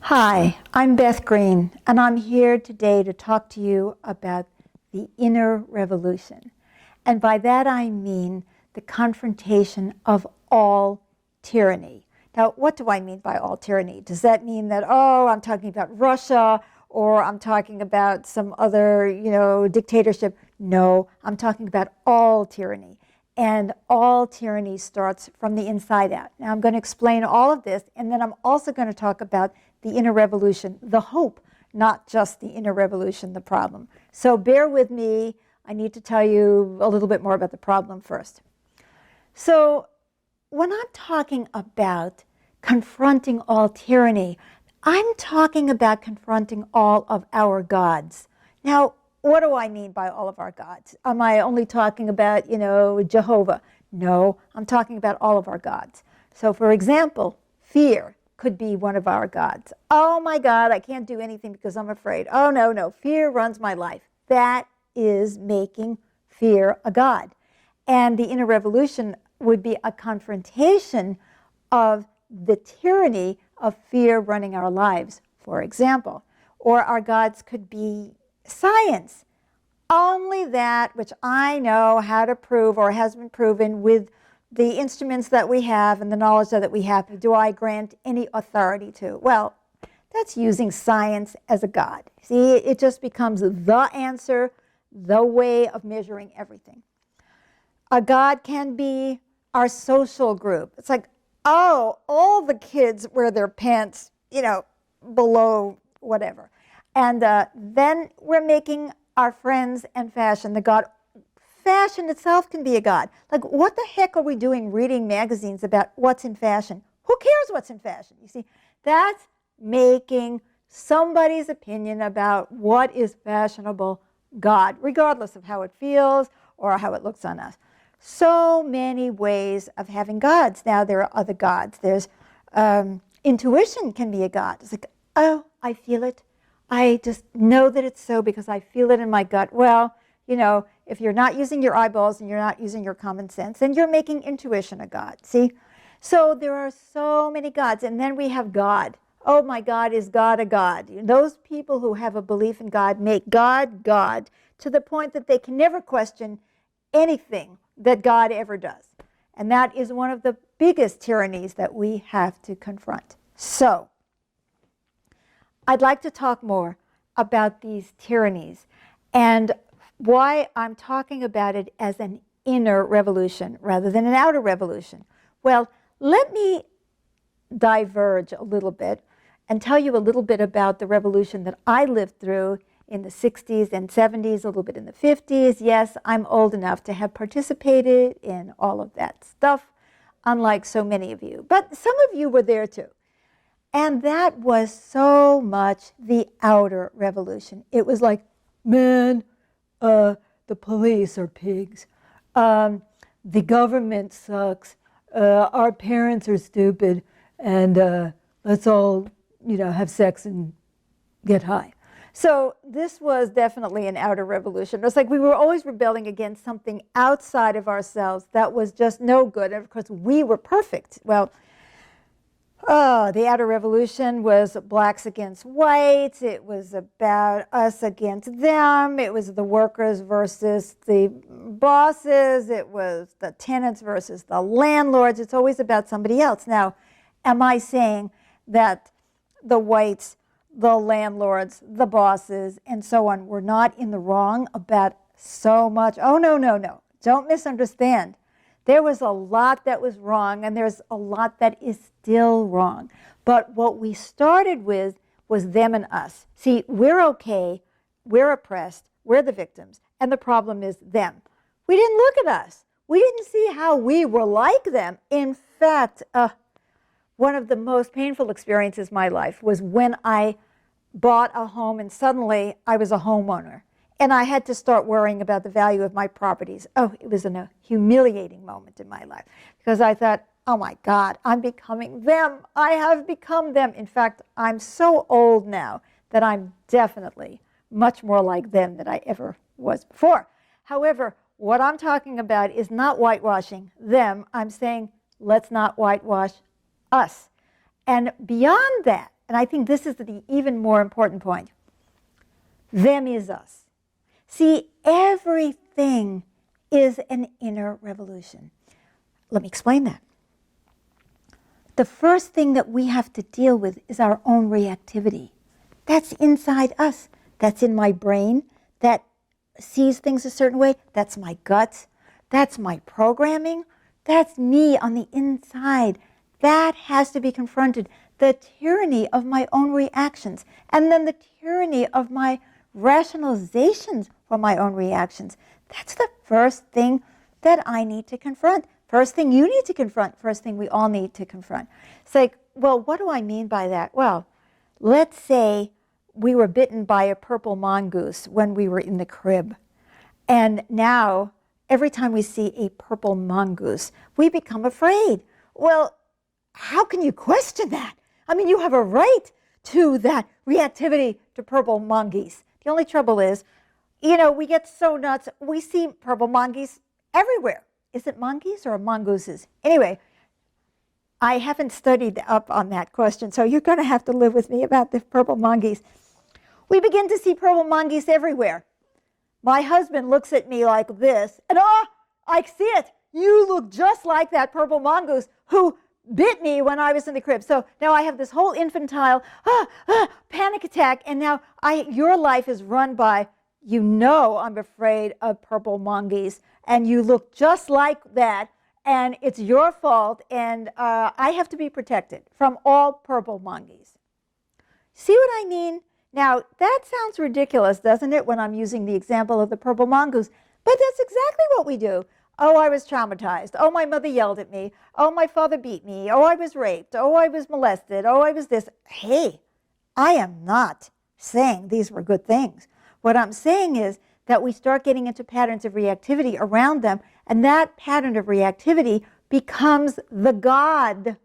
Hi, I'm Beth Green, and I'm here today to talk to you about the inner revolution. And by that I mean the confrontation of all tyranny. Now, what do I mean by all tyranny? Does that mean that, I'm talking about Russia or I'm talking about some other, dictatorship? No, I'm talking about all tyranny. And all tyranny starts from the inside out. Now, I'm going to explain all of this, and then I'm also going to talk about the inner revolution, the hope, not just the inner revolution, the problem. So bear with me. I need to tell you a little bit more about the problem first. So when I'm talking about confronting all tyranny, I'm talking about confronting all of our gods. Now, what do I mean by all of our gods? Am I only talking about, Jehovah? No, I'm talking about all of our gods. So for example, fear could be one of our gods. Oh my God, I can't do anything because I'm afraid. Oh no, fear runs my life. That is making fear a god. And the inner revolution would be a confrontation of the tyranny of fear running our lives, for example. Or our gods could be science. Only that which I know how to prove or has been proven with the instruments that we have and the knowledge that we have, do I grant any authority to? Well, that's using science as a god. See, it just becomes the answer, the way of measuring everything. A god can be our social group. It's like, all the kids wear their pants, below whatever. And then we're making our friends and fashion the god. Fashion itself can be a god. Like, what the heck are we doing reading magazines about what's in fashion? Who cares what's in fashion? You see, that's making somebody's opinion about what is fashionable god, regardless of how it feels or how it looks on us. So many ways of having gods. Now, there are other gods. There's intuition can be a god. It's like, I feel it. I just know that it's so because I feel it in my gut. Well, if you're not using your eyeballs and you're not using your common sense, then you're making intuition a god, see? So there are so many gods. And then we have God. Oh my God, is God a god? Those people who have a belief in God make God God to the point that they can never question anything that God ever does. And that is one of the biggest tyrannies that we have to confront. So I'd like to talk more about these tyrannies and why I'm talking about it as an inner revolution rather than an outer revolution. Well, let me diverge a little bit and tell you a little bit about the revolution that I lived through in the 60s and 70s, a little bit in the 50s. Yes, I'm old enough to have participated in all of that stuff, unlike so many of you. But some of you were there too. And that was so much the outer revolution. It was like, man, the police are pigs. The government sucks. Our parents are stupid. And let's all, have sex and get high. So this was definitely an outer revolution. It was like we were always rebelling against something outside of ourselves that was just no good. And of course, we were perfect. Well, the outer revolution was blacks against whites. It was about us against them. It was the workers versus the bosses. It was the tenants versus the landlords. It's always about somebody else. Now, am I saying that the whites, the landlords, the bosses, and so on were not in the wrong about so much? Oh, no. Don't misunderstand. There was a lot that was wrong, and there's a lot that is still wrong. But what we started with was them and us. See, we're okay, we're oppressed, we're the victims, and the problem is them. We didn't look at us. We didn't see how we were like them. In fact, one of the most painful experiences in my life was when I bought a home and suddenly I was a homeowner. And I had to start worrying about the value of my properties. Oh, it was a humiliating moment in my life because I thought, oh my God, I'm becoming them. I have become them. In fact, I'm so old now that I'm definitely much more like them than I ever was before. However, what I'm talking about is not whitewashing them. I'm saying, let's not whitewash us. And beyond that, and I think this is the even more important point, them is us. See, everything is an inner revolution. Let me explain that. The first thing that we have to deal with is our own reactivity. That's inside us. That's in my brain that sees things a certain way. That's my guts. That's my programming. That's me on the inside. That has to be confronted. The tyranny of my own reactions, and then the tyranny of my rationalizations for my own reactions. That's the first thing that I need to confront. First thing you need to confront. First thing we all need to confront. It's like, well, what do I mean by that? Well, let's say we were bitten by a purple mongoose when we were in the crib. And now, every time we see a purple mongoose, we become afraid. Well, how can you question that? I mean, you have a right to that reactivity to purple mongoose. The only trouble is, we get so nuts. We see purple mongoose everywhere. Is it mongoose or mongooses? Anyway, I haven't studied up on that question, so you're going to have to live with me about the purple mongoose. We begin to see purple mongoose everywhere. My husband looks at me like this, and I see it. You look just like that purple mongoose who bit me when I was in the crib. So now I have this whole infantile panic attack, and now your life is run by, I'm afraid of purple mongoose, and you look just like that, and it's your fault, and I have to be protected from all purple mongoose. See what I mean? Now, that sounds ridiculous, doesn't it, when I'm using the example of the purple mongoose? But that's exactly what we do. Oh, I was traumatized. Oh, my mother yelled at me. Oh, my father beat me. Oh, I was raped. Oh, I was molested. Oh, I was this. Hey, I am not saying these were good things. What I'm saying is that we start getting into patterns of reactivity around them, and that pattern of reactivity becomes the God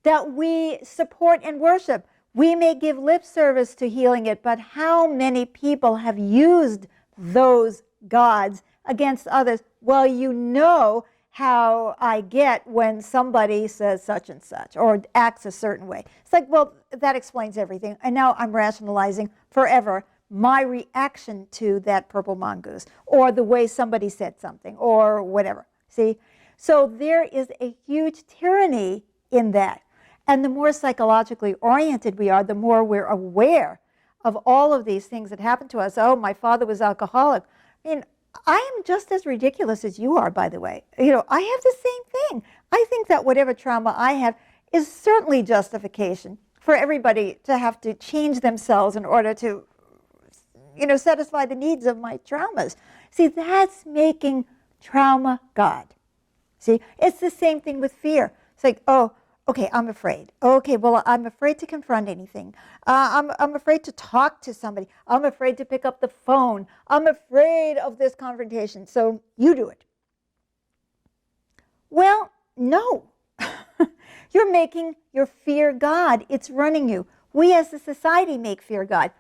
that we support and worship. We may give lip service to healing it, but how many people have used those gods against others? Well, you know how I get when somebody says such and such or acts a certain way. It's like, well, that explains everything. And now I'm rationalizing forever my reaction to that purple mongoose or the way somebody said something or whatever. See? So there is a huge tyranny in that. And the more psychologically oriented we are, the more we're aware of all of these things that happen to us. Oh, my father was alcoholic. I mean, I am just as ridiculous as you are, by the way. I have the same thing. I think that whatever trauma I have is certainly justification for everybody to have to change themselves in order to, satisfy the needs of my traumas. See, that's making trauma God. See, it's the same thing with fear. It's like, oh, okay, I'm afraid. Okay, well, I'm afraid to confront anything. I'm afraid to talk to somebody. I'm afraid to pick up the phone. I'm afraid of this confrontation. So you do it. Well, no. You're making your fear God. It's running you. We as a society make fear God.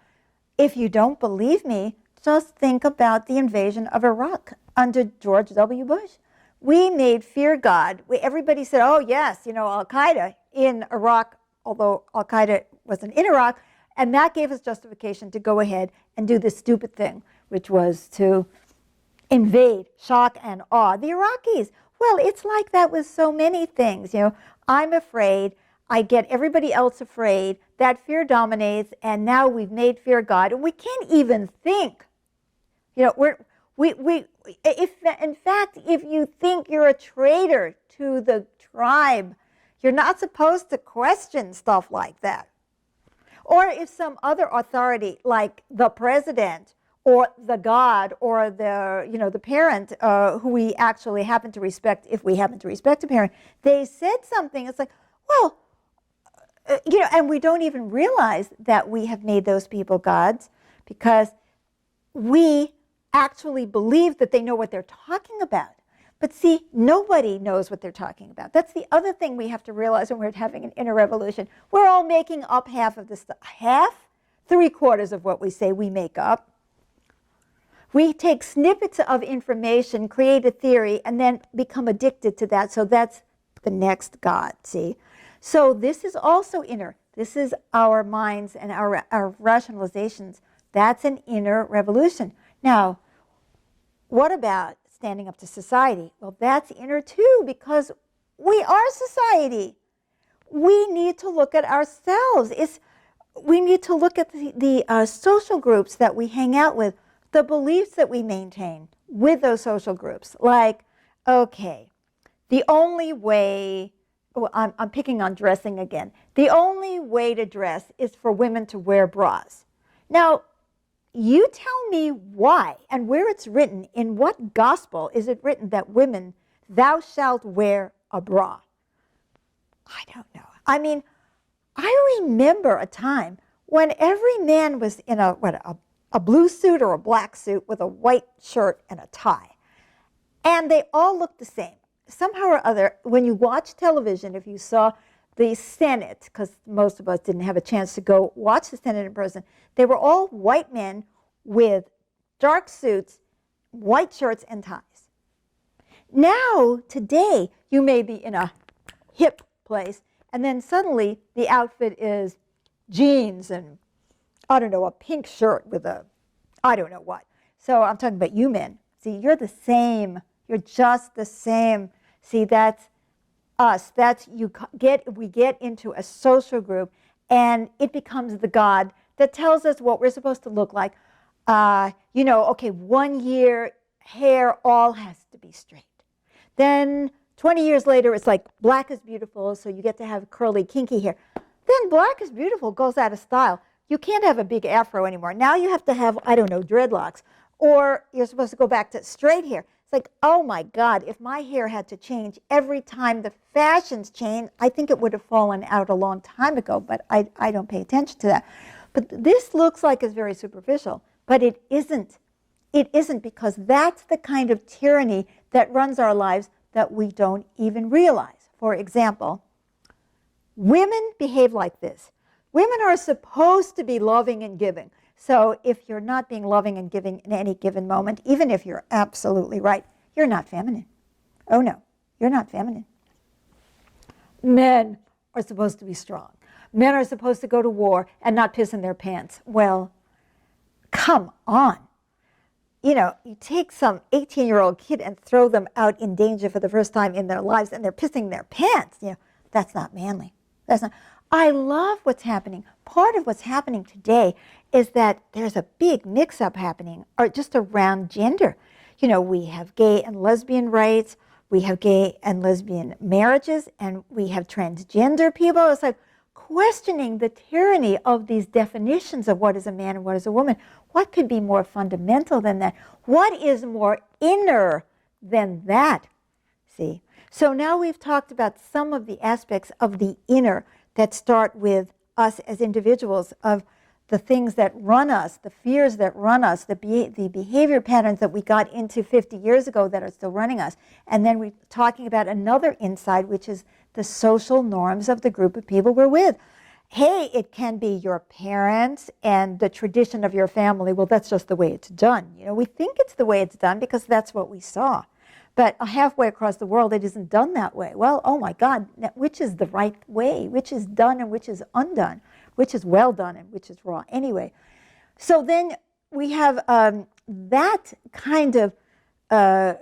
If you don't believe me, just think about the invasion of Iraq under George W. Bush. We made fear God. Everybody said, oh, yes, Al-Qaeda in Iraq, although Al-Qaeda wasn't in Iraq, and that gave us justification to go ahead and do this stupid thing, which was to invade, shock, and awe the Iraqis. Well, it's like that with so many things. I'm afraid. I get everybody else afraid. That fear dominates, and now we've made fear God, and we can't even think. In fact, if you think you're a traitor to the tribe, you're not supposed to question stuff like that. Or if some other authority, like the president or the God or the parent who we actually happen to respect, if we happen to respect a parent, they said something, it's like, well, and we don't even realize that we have made those people gods because we actually believe that they know what they're talking about. But see, nobody knows what they're talking about. That's the other thing we have to realize when we're having an inner revolution. We're all making up half of the stuff. Half? 3/4 of what we say we make up. We take snippets of information, create a theory, and then become addicted to that. So that's the next God, see? So this is also inner. This is our minds and our rationalizations. That's an inner revolution. Now, what about standing up to society? Well, that's inner too, because we are society. We need to look at ourselves. We need to look at the social groups that we hang out with, the beliefs that we maintain with those social groups. Like, okay, the only way, I'm picking on dressing again. The only way to dress is for women to wear bras. Now, you tell me why and where it's written. In what gospel is it written that women, thou shalt wear a bra? I don't know. I mean, I remember a time when every man was in a blue suit or a black suit with a white shirt and a tie. And they all looked the same. Somehow or other, when you watch television, if you saw the Senate, because most of us didn't have a chance to go watch the Senate in person, they were all white men with dark suits, white shirts, and ties. Now, today, you may be in a hip place, and then suddenly the outfit is jeans and, I don't know, a pink shirt with a, I don't know what. So I'm talking about you men. See, you're the same. You're just the same. See, that's us. We get into a social group, and it becomes the God that tells us what we're supposed to look like. Okay, 1 year, hair all has to be straight. Then 20 years later, it's like black is beautiful, so you get to have curly, kinky hair. Then black is beautiful goes out of style. You can't have a big afro anymore. Now you have to have, I don't know, dreadlocks. Or you're supposed to go back to straight hair. It's like, oh my God, if my hair had to change every time the fashions change, I think it would have fallen out a long time ago, but I don't pay attention to that. But this looks like it's very superficial, but it isn't. It isn't, because that's the kind of tyranny that runs our lives that we don't even realize. For example, women behave like this. Women are supposed to be loving and giving. So if you're not being loving and giving in any given moment, even if you're absolutely right, you're not feminine. Oh no, you're not feminine. Men are supposed to be strong. Men are supposed to go to war and not piss in their pants. Well, come on. You take some 18-year-old kid and throw them out in danger for the first time in their lives, and they're pissing their pants. That's not manly. That's not. I love what's happening. Part of what's happening today is that there's a big mix-up happening, or just around gender. We have gay and lesbian rights, we have gay and lesbian marriages, and we have transgender people. It's like questioning the tyranny of these definitions of what is a man and what is a woman. What could be more fundamental than that? What is more inner than that? See? So now we've talked about some of the aspects of the inner that start with us as individuals, of the things that run us, the fears that run us, the behavior patterns that we got into 50 years ago that are still running us. And then we're talking about another inside, which is the social norms of the group of people we're with. Hey, it can be your parents and the tradition of your family. Well, that's just the way it's done. We think it's the way it's done because that's what we saw. But halfway across the world, it isn't done that way. Well, oh my God, which is the right way? Which is done and which is undone? Which is well done and which is wrong? Anyway, so then we have that kind of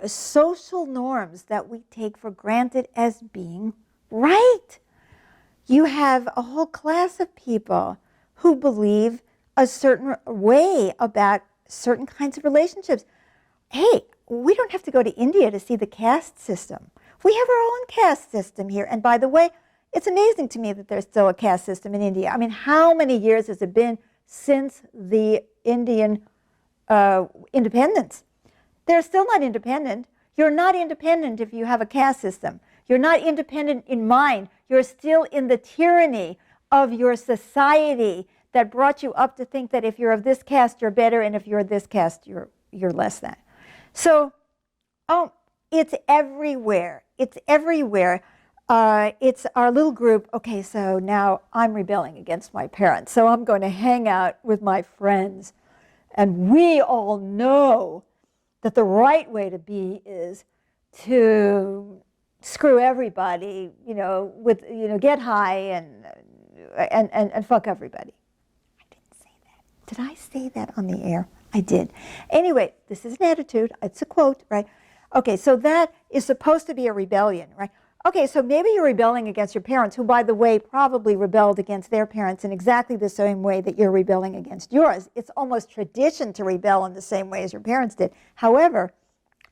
social norms that we take for granted as being right. You have a whole class of people who believe a certain way about certain kinds of relationships. Hey, we don't have to go to India to see the caste system. We have our own caste system here. And by the way, it's amazing to me that there's still a caste system in India. I mean, how many years has it been since the Indian independence? They're still not independent. You're not independent if you have a caste system. You're not independent in mind. You're still in the tyranny of your society that brought you up to think that if you're of this caste, you're better, and if you're this caste, you're less than. So, it's everywhere. It's everywhere. It's our little group. Okay, so now I'm rebelling against my parents, so I'm going to hang out with my friends. And we all know that the right way to be is to screw everybody, get high and and fuck everybody. I didn't say that. Did I say that on the air? I did. Anyway, this is an attitude. It's a quote, right? Okay, so that is supposed to be a rebellion, right? Okay, so maybe you're rebelling against your parents, who, by the way, probably rebelled against their parents in exactly the same way that you're rebelling against yours. It's almost tradition to rebel in the same way as your parents did. However,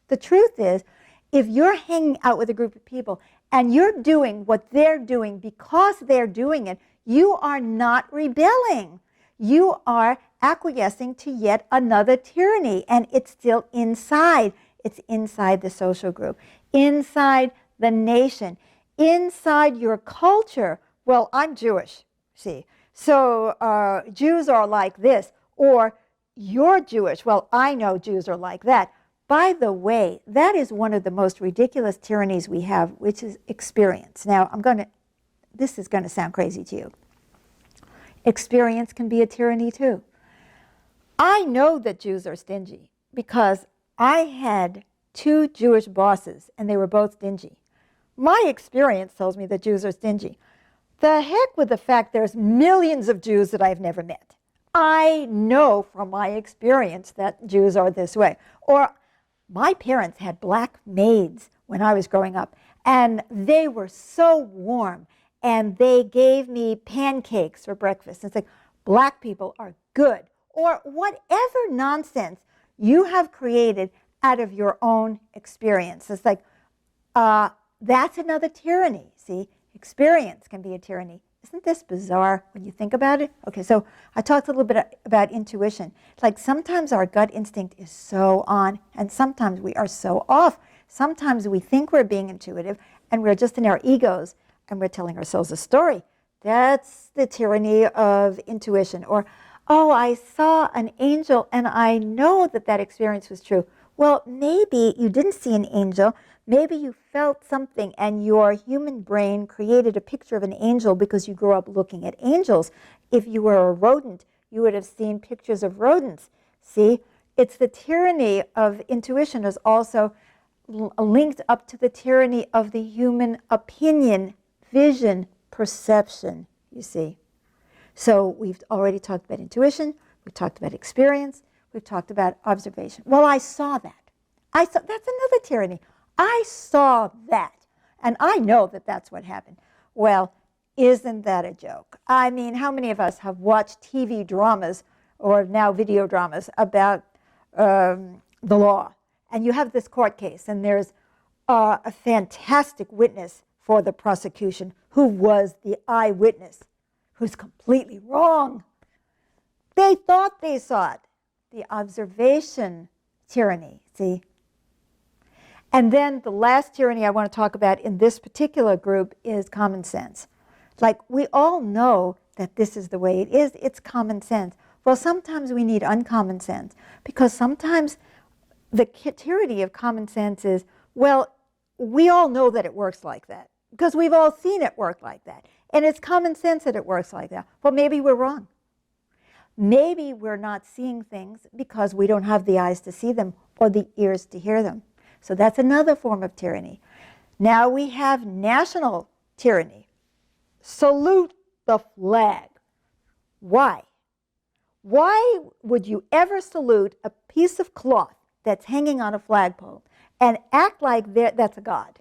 the truth is, if you're hanging out with a group of people and you're doing what they're doing because they're doing it, you are not rebelling. You are acquiescing to yet another tyranny, and it's still inside. It's inside the social group, inside the nation, inside your culture. Well, I'm Jewish, see, so Jews are like this, or you're Jewish. Well, I know Jews are like that. By the way, that is one of the most ridiculous tyrannies we have, which is experience. Now, this is going to sound crazy to you. Experience can be a tyranny too. I know that Jews are stingy because I had 2 Jewish bosses and they were both stingy. My experience tells me that Jews are stingy. The heck with the fact there's millions of Jews that I've never met. I know from my experience that Jews are this way. Or my parents had black maids when I was growing up, and they were so warm, and they gave me pancakes for breakfast. And it's like, black people are good. Or whatever nonsense you have created out of your own experience. It's like, that's another tyranny, see? Experience can be a tyranny. Isn't this bizarre when you think about it? Okay, so I talked a little bit about intuition. Like sometimes our gut instinct is so on, and sometimes we are so off. Sometimes we think we're being intuitive, and we're just in our egos, and we're telling ourselves a story. That's the tyranny of intuition. Or, oh, I saw an angel, and I know that that experience was true. Well, maybe you didn't see an angel. Maybe you felt something and your human brain created a picture of an angel because you grew up looking at angels. If you were a rodent, you would have seen pictures of rodents. See, it's the tyranny of intuition is also linked up to the tyranny of the human opinion, vision, perception, you see. So we've already talked about intuition, we've talked about experience, we've talked about observation. Well, I saw that. That's another tyranny. I saw that, and I know that that's what happened. Well, isn't that a joke? I mean, how many of us have watched TV dramas, or now video dramas, about the law? And you have this court case, and there's a fantastic witness for the prosecution who was the eyewitness, who's completely wrong. They thought they saw it. The observation tyranny, see? And then the last tyranny I want to talk about in this particular group is common sense. Like, we all know that this is the way it is. It's common sense. Well, sometimes we need uncommon sense, because sometimes the tyranny of common sense is, well, we all know that it works like that because we've all seen it work like that. And it's common sense that it works like that. Well, maybe we're wrong. Maybe we're not seeing things because we don't have the eyes to see them or the ears to hear them. So that's another form of tyranny. Now we have national tyranny. Salute the flag. Why? Why would you ever salute a piece of cloth that's hanging on a flagpole and act like that's a god?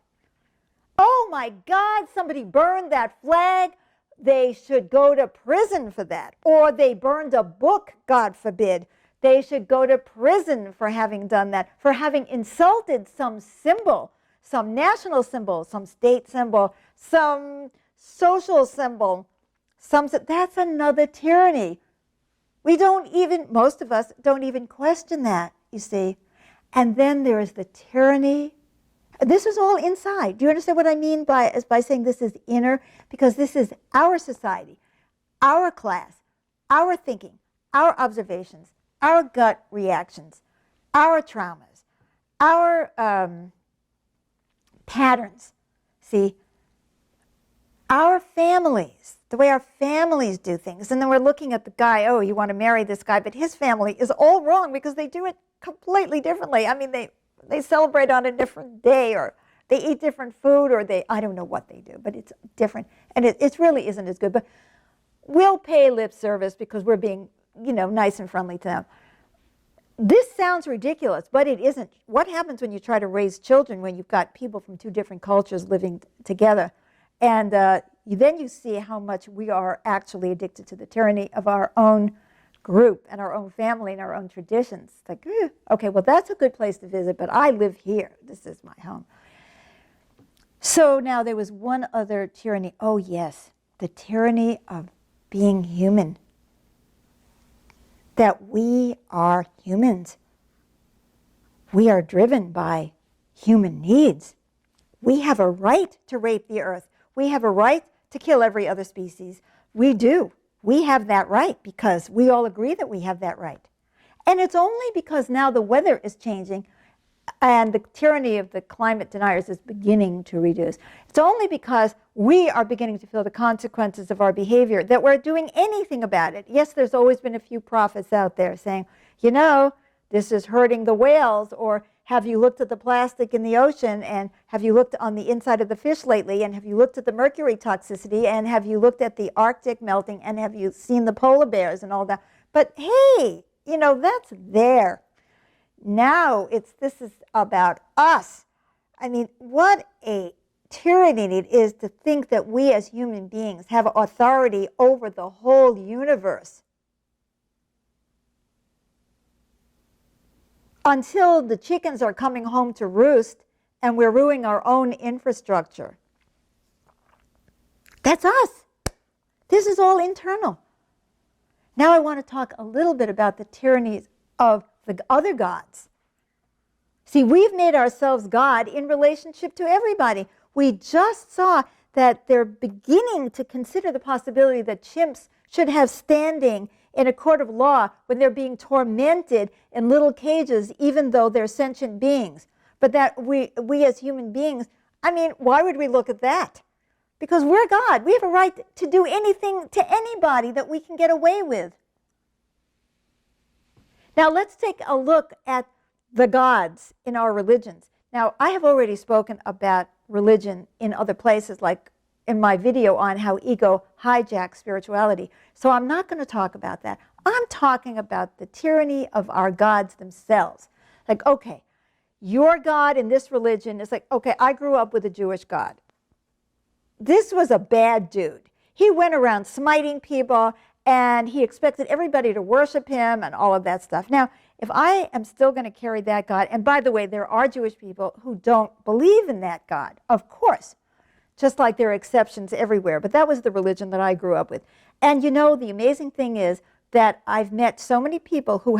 Oh my God, somebody burned that flag. They should go to prison for that. Or they burned a book, God forbid. They should go to prison for having done that, for having insulted some symbol, some national symbol, some state symbol, some social symbol. That's another tyranny. Most of us don't even question that, you see. And then there is the tyranny. This is all inside. Do you understand what I mean by saying this is inner? Because this is our society, our class, our thinking, our observations, our gut reactions, our traumas, our patterns, see, our families, the way our families do things. And then we're looking at the guy, oh, you want to marry this guy, but his family is all wrong because they do it completely differently. I mean, they celebrate on a different day, or they eat different food, or I don't know what they do, but it's different. And it really isn't as good. But we'll pay lip service because we're being, nice and friendly to them. This sounds ridiculous, but it isn't. What happens when you try to raise children when you've got people from two different cultures living together? And then you see how much we are actually addicted to the tyranny of our own group and our own family and our own traditions. It's like, okay, well, that's a good place to visit, but I live here. This is my home. So now there was one other tyranny. Oh, yes, the tyranny of being human. That we are humans. We are driven by human needs. We have a right to rape the earth. We have a right to kill every other species. We do. We have that right because we all agree that we have that right. And it's only because now the weather is changing and the tyranny of the climate deniers is beginning to reduce. It's only because we are beginning to feel the consequences of our behavior that we're doing anything about it. Yes, there's always been a few prophets out there saying, this is hurting the whales, or have you looked at the plastic in the ocean, and have you looked on the inside of the fish lately, and have you looked at the mercury toxicity, and have you looked at the Arctic melting, and have you seen the polar bears and all that? But hey, that's there. Now this is about us. I mean, what a tyranny it is to think that we as human beings have authority over the whole universe. Until the chickens are coming home to roost and we're ruining our own infrastructure. That's us. This is all internal. Now I want to talk a little bit about the tyrannies of the other gods. See, we've made ourselves God in relationship to everybody. We just saw that they're beginning to consider the possibility that chimps should have standing in a court of law when they're being tormented in little cages, even though they're sentient beings. But that we as human beings, why would we look at that? Because we're God. We have a right to do anything to anybody that we can get away with. Now let's take a look at the gods in our religions. Now, I have already spoken about religion in other places, like in my video on how ego hijacks spirituality. So I'm not going to talk about that. I'm talking about the tyranny of our gods themselves. Like, okay, your God in this religion is like, okay, I grew up with a Jewish God. This was a bad dude. He went around smiting people, and he expected everybody to worship him and all of that stuff. Now, if I am still going to carry that God, and by the way, there are Jewish people who don't believe in that God, of course, just like there are exceptions everywhere, but that was the religion that I grew up with. And the amazing thing is that I've met so many people who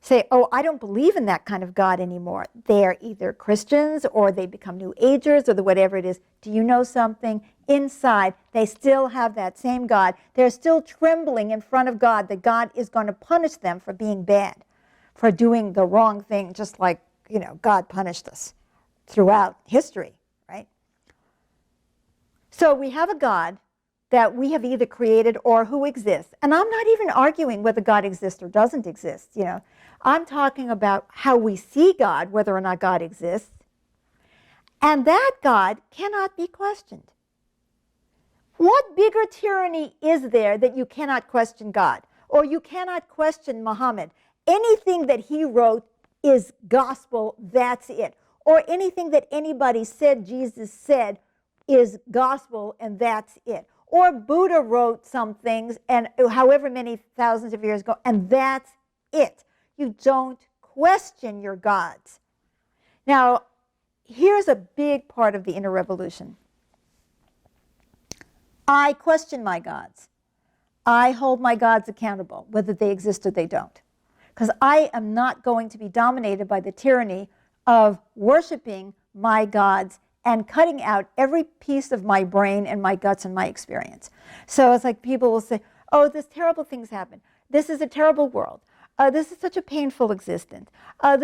say, oh, I don't believe in that kind of God anymore. They're either Christians or they become New Agers or whatever it is. Do you know something? Inside, they still have that same God. They're still trembling in front of God that God is going to punish them for being bad, for doing the wrong thing, just like, God punished us throughout history, right? So we have a God that we have either created or who exists. And I'm not even arguing whether God exists or doesn't exist, I'm talking about how we see God, whether or not God exists. And that God cannot be questioned. What bigger tyranny is there that you cannot question God? Or you cannot question Muhammad? Anything that he wrote is gospel, that's it. Or anything that anybody said Jesus said is gospel, and that's it. Or Buddha wrote some things, and however many thousands of years ago, and that's it. You don't question your gods. Now, here's a big part of the inner revolution. I question my gods. I hold my gods accountable, whether they exist or they don't. Because I am not going to be dominated by the tyranny of worshiping my gods and cutting out every piece of my brain and my guts and my experience. So it's like people will say, oh, this terrible things happen. This is a terrible world. This is such a painful existence. But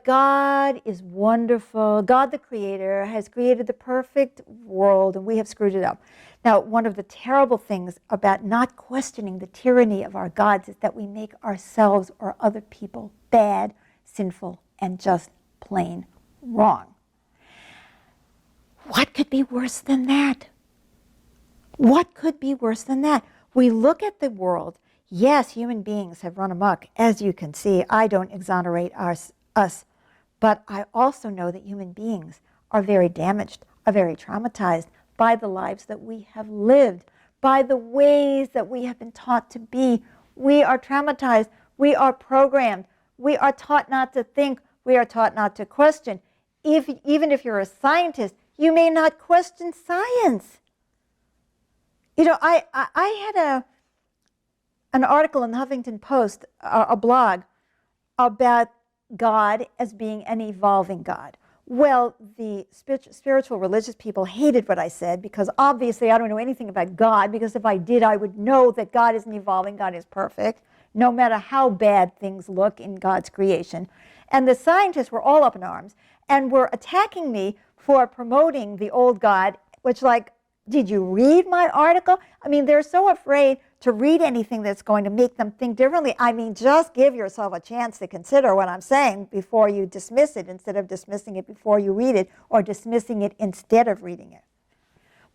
God is wonderful. God, the Creator, has created the perfect world, and we have screwed it up. Now, one of the terrible things about not questioning the tyranny of our gods is that we make ourselves or other people bad, sinful, and just plain wrong. What could be worse than that? What could be worse than that? We look at the world. Yes, human beings have run amok. As you can see, I don't exonerate us, but I also know that human beings are very damaged, are very traumatized by the lives that we have lived, by the ways that we have been taught to be. We are traumatized. We are programmed. We are taught not to think. We are taught not to question. Even if you're a scientist, you may not question science. You know, I had an article in the Huffington Post, a blog, about God as being an evolving God. Well, the spiritual religious people hated what I said because obviously I don't know anything about God, because if I did, I would know that God isn't evolving, God is perfect, no matter how bad things look in God's creation. And the scientists were all up in arms and were attacking me for promoting the old God, which, like, did you read my article? I mean, they're so afraid to read anything that's going to make them think differently. I mean, just give yourself a chance to consider what I'm saying before you dismiss it, instead of dismissing it before you read it, or dismissing it instead of reading it.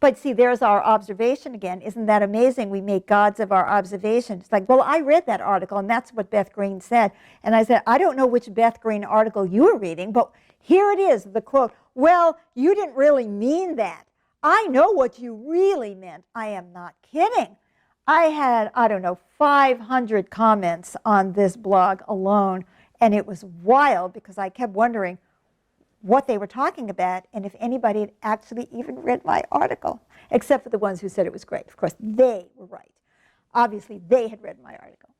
But see, there's our observation again. Isn't that amazing? We make gods of our observations. It's like, well, I read that article, and that's what Beth Green said. And I said, I don't know which Beth Green article you were reading, but here it is, the quote. Well, you didn't really mean that. I know what you really meant. I am not kidding. I had, I don't know, 500 comments on this blog alone, and it was wild because I kept wondering what they were talking about and if anybody had actually even read my article, except for the ones who said it was great. Of course, they were right. Obviously, they had read my article.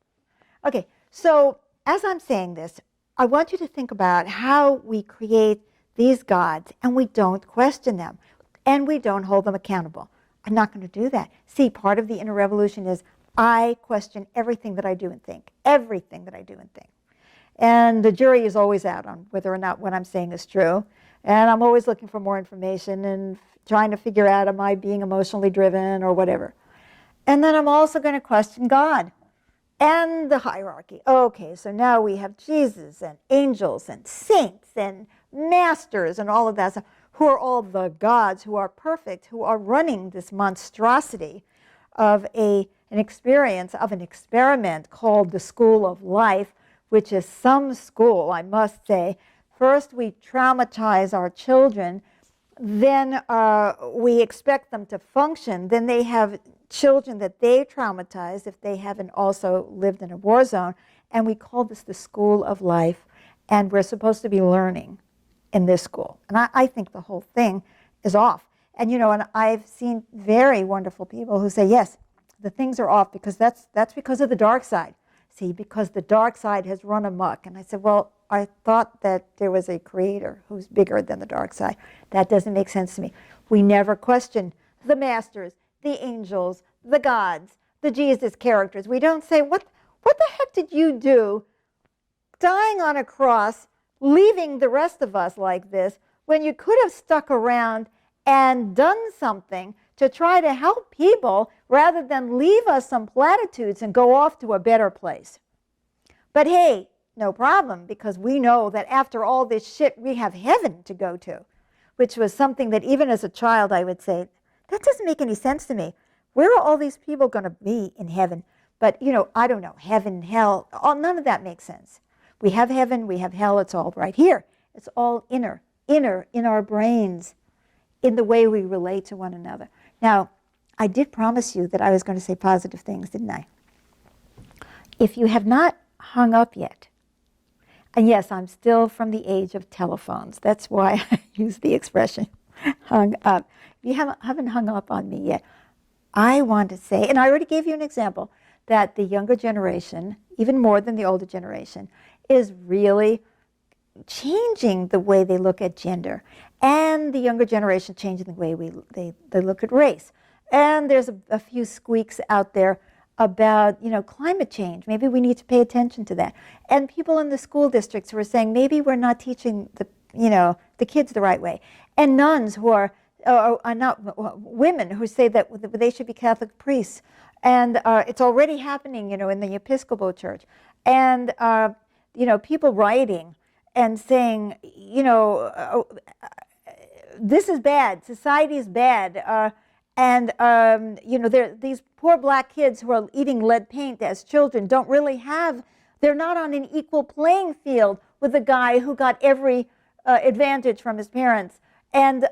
Okay, so as I'm saying this, I want you to think about how we create these gods and we don't question them and we don't hold them accountable. I'm not going to do that. See, part of the inner revolution is I question everything that I do and think, everything that I do and think. And the jury is always out on whether or not what I'm saying is true. And I'm always looking for more information and trying to figure out, am I being emotionally driven or whatever. And then I'm also going to question God and the hierarchy. Okay, so now we have Jesus and angels and saints and masters and all of that stuff, who are all the gods who are perfect, who are running this monstrosity of an experience, of an experiment called the school of life, which is some school, I must say. First, we traumatize our children. Then we expect them to function. Then they have children that they traumatize if they haven't also lived in a war zone. And we call this the school of life. And we're supposed to be learning in this school. And I think the whole thing is off. And, you know, and I've seen very wonderful people who say, yes, the things are off because that's because of the dark side. See, because the dark side has run amok. And I said, well, I thought that there was a creator who's bigger than the dark side. That doesn't make sense to me. We never question the masters, the angels, the gods, the Jesus characters. We don't say, what the heck did you do dying on a cross, leaving the rest of us like this, when you could have stuck around and done something to try to help people rather than leave us some platitudes and go off to a better place. But hey, no problem, because we know that after all this shit, we have heaven to go to, which was something that even as a child I would say, that doesn't make any sense to me. Where are all these people going to be in heaven? But, you know, I don't know, heaven, hell, none of that makes sense. We have heaven, we have hell, it's all right here. It's all inner in our brains, in the way we relate to one another. Now, I did promise you that I was going to say positive things, didn't I? If you have not hung up yet, and yes, I'm still from the age of telephones. That's why I use the expression hung up. If you haven't hung up on me yet, I want to say, and I already gave you an example, that the younger generation, even more than the older generation, is really changing the way they look at gender, and the younger generation changing the way they look at race. And there's a few squeaks out there about, you know, climate change. Maybe we need to pay attention to that. And people in the school districts who are saying maybe we're not teaching the kids the right way. And nuns who are not women who say that they should be Catholic priests. And it's already happening, you know, in the Episcopal Church. And you know, people writing and saying, you know, this is bad, society is bad, And, these poor black kids who are eating lead paint as children don't really they're not on an equal playing field with the guy who got every advantage from his parents. And,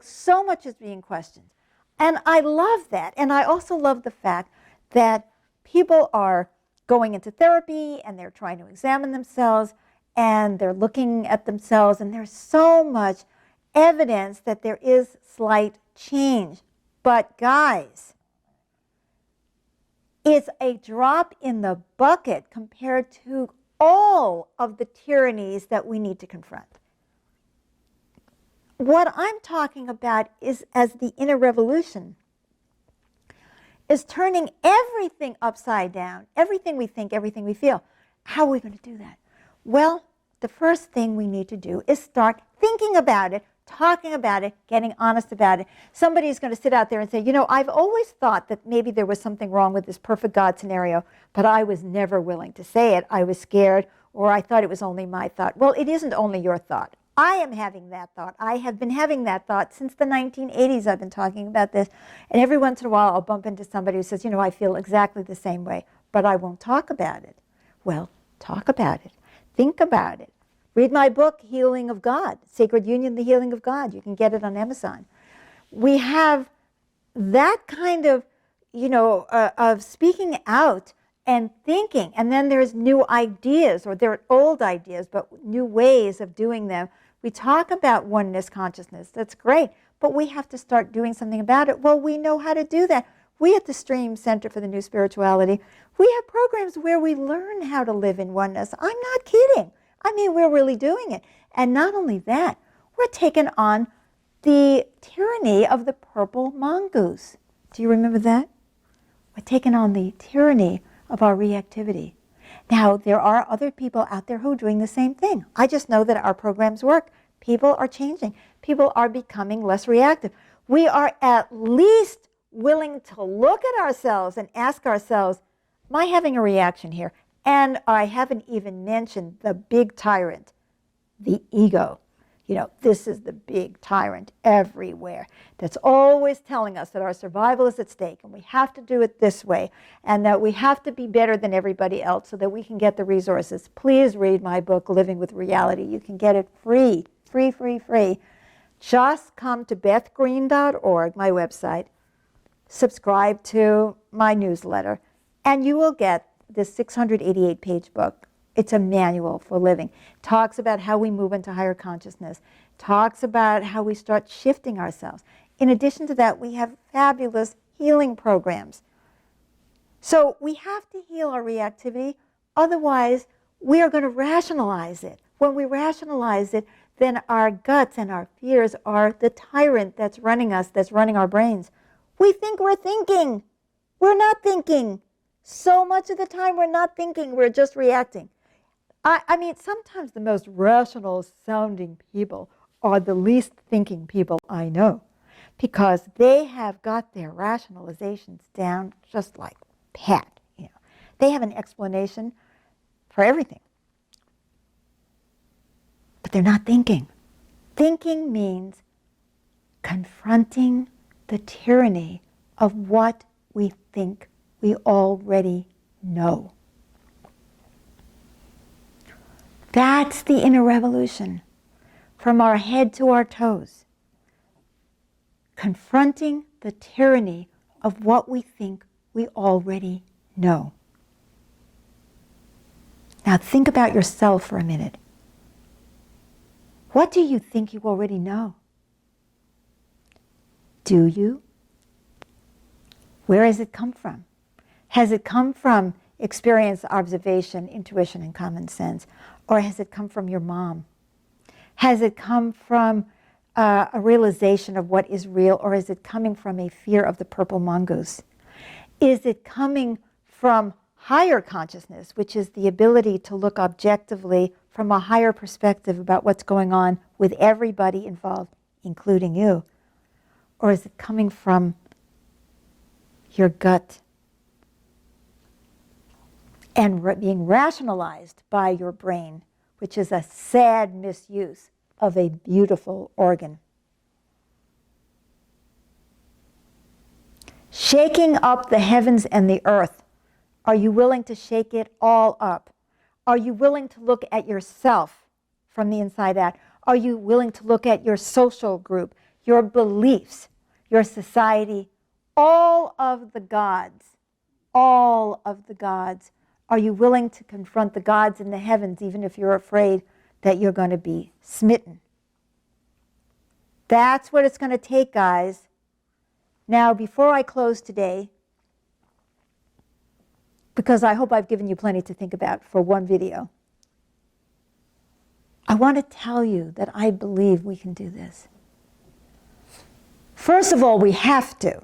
so much is being questioned. And I love that. And I also love the fact that people are going into therapy and they're trying to examine themselves and they're looking at themselves, and there's so much evidence that there is slight change. But guys, it's a drop in the bucket compared to all of the tyrannies that we need to confront. What I'm talking about is, as the inner revolution, is turning everything upside down, everything we think, everything we feel. How are we going to do that? Well, the first thing we need to do is start thinking about it, talking about it, getting honest about it. Somebody's going to sit out there and say, I've always thought that maybe there was something wrong with this perfect God scenario, but I was never willing to say it. I was scared, or I thought it was only my thought. Well, it isn't only your thought. I am having that thought. I have been having that thought since the 1980s. I've been talking about this. And every once in a while, I'll bump into somebody who says, I feel exactly the same way, but I won't talk about it. Well, talk about it. Think about it. Read my book, Healing of God, Sacred Union, The Healing of God. You can get it on Amazon. We have that kind of, of speaking out and thinking. And then there's new ideas, or there are old ideas, but new ways of doing them. We talk about oneness consciousness. That's great. But we have to start doing something about it. Well, we know how to do that. We at the Stream Center for the New Spirituality, we have programs where we learn how to live in oneness. I'm not kidding. I mean, we're really doing it. And not only that, we're taking on the tyranny of the purple mongoose. Do you remember that? We're taking on the tyranny of our reactivity. Now, there are other people out there who are doing the same thing. I just know that our programs work. People are changing. People are becoming less reactive. We are at least willing to look at ourselves and ask ourselves, am I having a reaction here? And I haven't even mentioned the big tyrant, the ego. This is the big tyrant everywhere that's always telling us that our survival is at stake and we have to do it this way and that we have to be better than everybody else so that we can get the resources. Please read my book, Living with Reality. You can get it free, free, free, free. Just come to bethgreen.org, my website, subscribe to my newsletter, and you will get this 688-page book. It's a manual for living. Talks about how we move into higher consciousness. Talks about how we start shifting ourselves. In addition to that, we have fabulous healing programs. So we have to heal our reactivity. Otherwise, we are going to rationalize it. When we rationalize it, then our guts and our fears are the tyrant that's running us, that's running our brains. We think we're thinking. We're not thinking. So much of the time, we're not thinking. We're just reacting. I mean, sometimes the most rational sounding people are the least thinking people I know, because they have got their rationalizations down just like pat. They have an explanation for everything. But they're not thinking. Thinking means confronting the tyranny of what we think we already know. That's the inner revolution, from our head to our toes. Confronting the tyranny of what we think we already know. Now think about yourself for a minute. What do you think you already know? Do you? Where has it come from? Has it come from experience, observation, intuition, and common sense? Or has it come from your mom? Has it come from a realization of what is real, or is it coming from a fear of the purple mongoose? Is it coming from higher consciousness, which is the ability to look objectively from a higher perspective about what's going on with everybody involved, including you? Or is it coming from your gut and being rationalized by your brain, which is a sad misuse of a beautiful organ? shaking up the heavens and the earth. Are you willing to shake it all up? Are you willing to look at yourself from the inside out? Are you willing to look at your social group, your beliefs, your society, all of the gods? All of the gods. Are you willing to confront the gods in the heavens, even if you're afraid that you're going to be smitten? That's what it's going to take, guys. Now, before I close today, because I hope I've given you plenty to think about for one video, I want to tell you that I believe we can do this. First of all, we have to.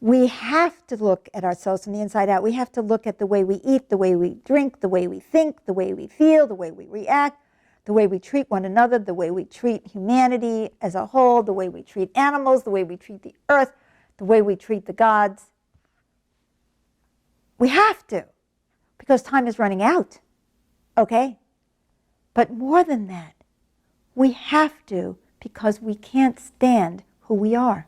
We have to look at ourselves from the inside out. We have to look at the way we eat, the way we drink, the way we think, the way we feel, the way we react, the way we treat one another, the way we treat humanity as a whole, the way we treat animals, the way we treat the earth, the way we treat the gods. We have to, because time is running out, okay? But more than that, we have to because we can't stand who we are.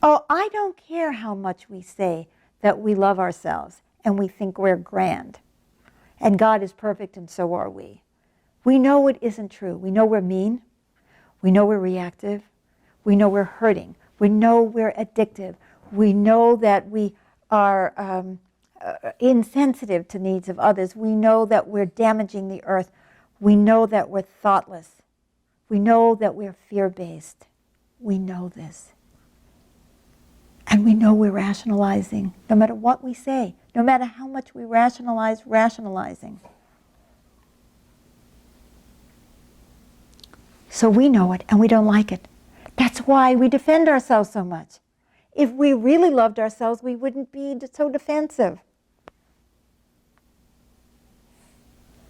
Oh, I don't care how much we say that we love ourselves and we think we're grand and God is perfect and so are we. We know it isn't true. We know we're mean. We know we're reactive. We know we're hurting. We know we're addictive. We know that we are insensitive to needs of others. We know that we're damaging the earth. We know that we're thoughtless. We know that we're fear-based. We know this. And we know we're rationalizing, no matter what we say, no matter how much we rationalize rationalizing. So we know it, and we don't like it. That's why we defend ourselves so much. If we really loved ourselves, we wouldn't be so defensive.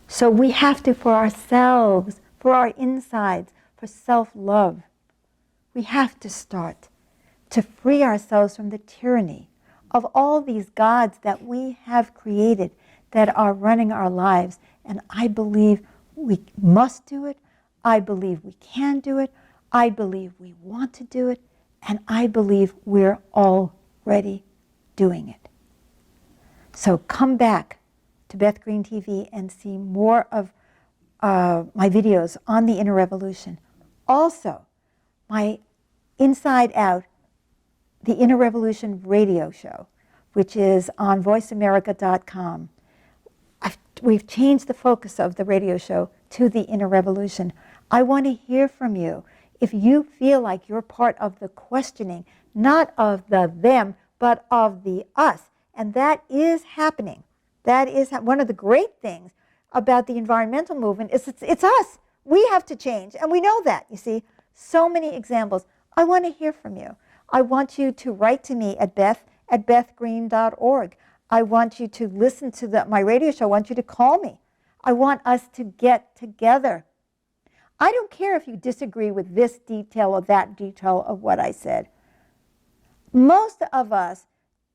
So we have to, for ourselves, for our insides, for self-love, we have to start to free ourselves from the tyranny of all these gods that we have created that are running our lives. And I believe we must do it. I believe we can do it. I believe we want to do it. And I believe we're already doing it. So come back to Beth Green TV and see more of my videos on the inner revolution. Also, my Inside Out, the Inner Revolution radio show, which is on voiceamerica.com. We've changed the focus of the radio show to the inner revolution. I want to hear from you. If you feel like you're part of the questioning, not of the them, but of the us. And that is happening. That is one of the great things about the environmental movement is it's us. We have to change, and we know that, you see. So many examples. I want to hear from you. I want you to write to me at beth@bethgreen.org. I want you to listen to my radio show. I want you to call me. I want us to get together. I don't care if you disagree with this detail or that detail of what I said. Most of us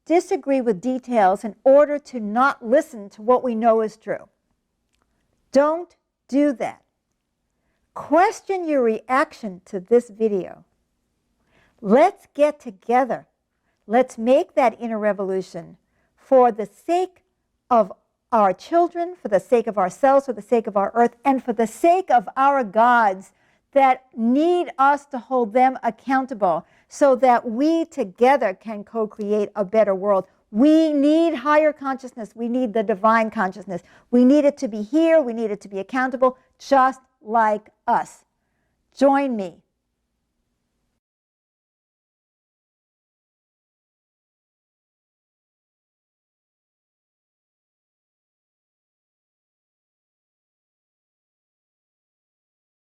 disagree with details in order to not listen to what we know is true. Don't do that. Question your reaction to this video. Let's get together. Let's make that inner revolution for the sake of our children, for the sake of ourselves, for the sake of our earth, and for the sake of our gods that need us to hold them accountable so that we together can co-create a better world. We need higher consciousness. We need the divine consciousness. We need it to be here. We need it to be accountable, just like us. Join me